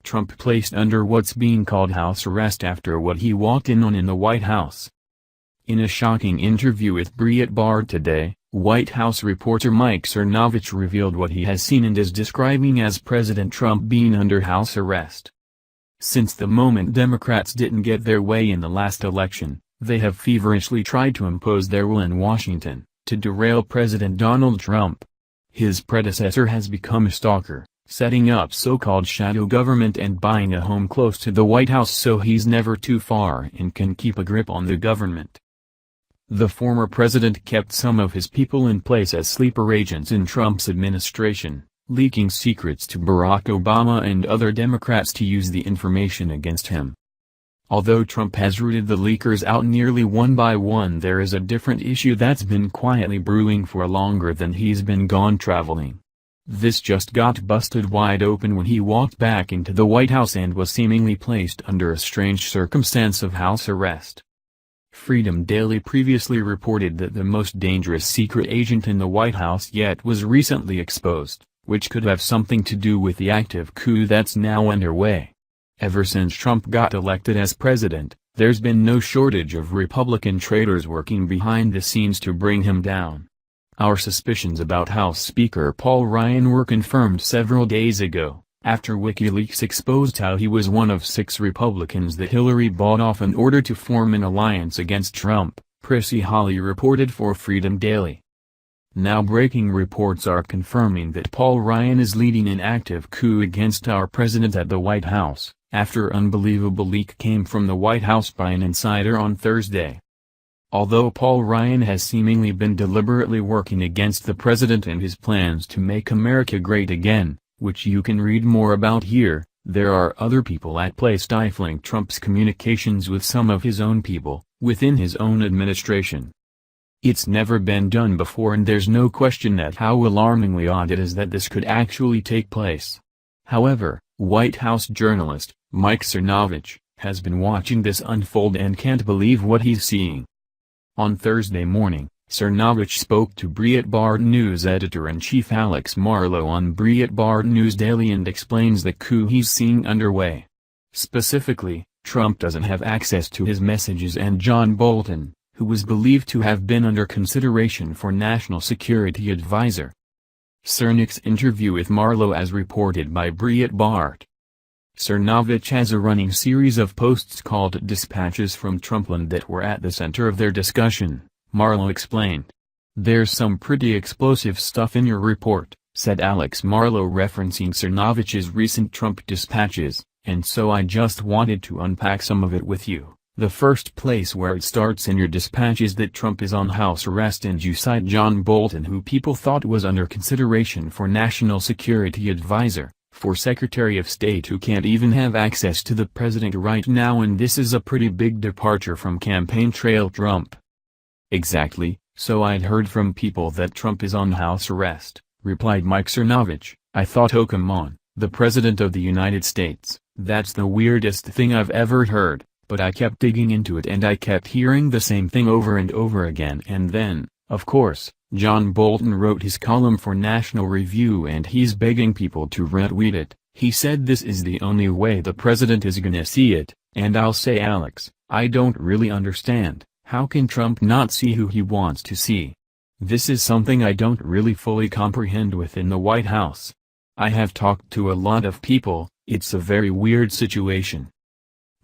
Trump placed under what's being called house arrest after what he walked in on in the White House. In a shocking interview with Breitbart today, White House reporter Mike Cernovich revealed what he has seen and is describing as President Trump being under house arrest. Since the moment Democrats didn't get their way in the last election, they have feverishly tried to impose their will in Washington, to derail President Donald Trump. His predecessor has become a stalker, setting up so-called shadow government and buying a home close to the White House so he's never too far and can keep a grip on the government. The former president kept some of his people in place as sleeper agents in Trump's administration, leaking secrets to Barack Obama and other Democrats to use the information against him. Although Trump has rooted the leakers out nearly one by one, there is a different issue that's been quietly brewing for longer than he's been gone traveling. This just got busted wide open when he walked back into the White House and was seemingly placed under a strange circumstance of house arrest. Freedom Daily previously reported that the most dangerous secret agent in the White House yet was recently exposed, which could have something to do with the active coup that's now underway. Ever since Trump got elected as president, there's been no shortage of Republican traitors working behind the scenes to bring him down. Our suspicions about House Speaker Paul Ryan were confirmed several days ago, after WikiLeaks exposed how he was one of 6 Republicans that Hillary bought off in order to form an alliance against Trump, Prissy Holly reported for Freedom Daily. Now breaking reports are confirming that Paul Ryan is leading an active coup against our president at the White House, after unbelievable leak came from the White House by an insider on Thursday. Although Paul Ryan has seemingly been deliberately working against the president and his plans to make America great again, which you can read more about here, there are other people at play stifling Trump's communications with some of his own people, within his own administration. It's never been done before, and there's no question that how alarmingly odd it is that this could actually take place. However, White House journalist, Mike Cernovich, has been watching this unfold and can't believe what he's seeing. On Thursday morning, Cernovich spoke to Breitbart News editor-in-chief Alex Marlow on Breitbart News Daily and explains the coup he's seeing underway. Specifically, Trump doesn't have access to his messages, and John Bolton, who was believed to have been under consideration for National Security Advisor. Cernich's interview with Marlow as reported by Breitbart. Cernovich has a running series of posts called Dispatches from Trumpland that were at the center of their discussion, Marlow explained. "There's some pretty explosive stuff in your report," said Alex Marlow referencing Cernovich's recent Trump dispatches, "and so I just wanted to unpack some of it with you. The first place where it starts in your dispatch is that Trump is on house arrest, and you cite John Bolton, who people thought was under consideration for National Security Advisor, for Secretary of State, who can't even have access to the president right now, and this is a pretty big departure from campaign trail Trump." "Exactly, so I'd heard from people that Trump is on house arrest," replied Mike Cernovich. "I thought, oh come on, the President of the United States, that's the weirdest thing I've ever heard. But I kept digging into it and I kept hearing the same thing over and over again, and then, of course, John Bolton wrote his column for National Review and he's begging people to retweet it. He said this is the only way the president is gonna see it, and I'll say, Alex, I don't really understand, how can Trump not see who he wants to see? This is something I don't really fully comprehend within the White House. I have talked to a lot of people, it's a very weird situation."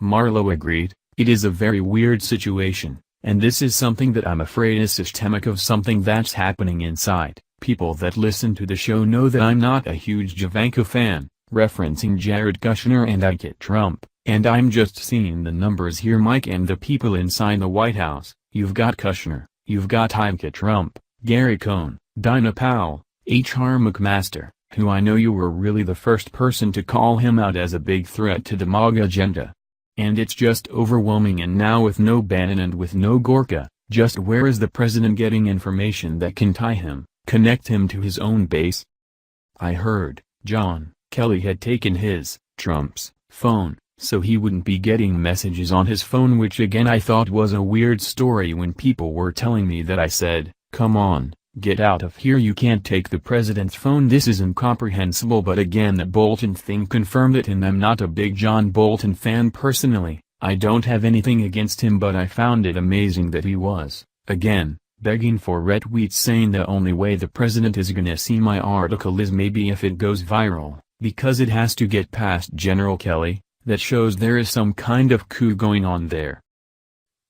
Marlow agreed, "It is a very weird situation, and this is something that I'm afraid is systemic of something that's happening inside. People that listen to the show know that I'm not a huge Javanka fan," referencing Jared Kushner and I Get Trump, "and I'm just seeing the numbers here, Mike, and the people inside the White House. You've got Kushner, you've got Ivanka Trump, Gary Cohn, Dinah Powell, H.R. McMaster, who I know you were really the first person to call him out as a big threat to the MAGA agenda. And it's just overwhelming, and now with no Bannon and with no Gorka, just where is the president getting information that can tie him, connect him to his own base?" I heard John Kelly had taken Trump's phone, so he wouldn't be getting messages on his phone, which again I thought was a weird story when people were telling me that. I said, come on, Get out of here, you can't take the president's phone. This is incomprehensible. But again, that Bolton thing confirmed it, and I'm not a big John Bolton fan personally. I don't have anything against him, but I found it amazing that he was, again, begging for retweets, saying the only way the president is gonna see my article is maybe if it goes viral, because it has to get past General Kelly. That shows there is some kind of coup going on there.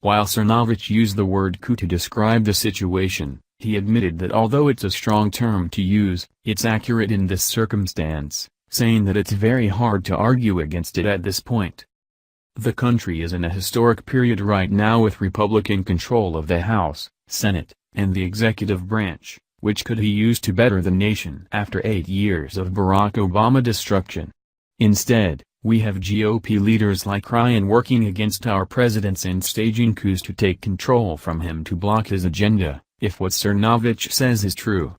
While Cernovich used the word coup to describe the situation, he admitted that although it's a strong term to use, it's accurate in this circumstance, saying that it's very hard to argue against it at this point. The country is in a historic period right now with Republican control of the House, Senate, and the executive branch, which could he use to better the nation after 8 years of Barack Obama destruction. Instead, we have GOP leaders like Ryan working against our presidents and staging coups to take control from him to block his agenda, if what Cernovich says is true.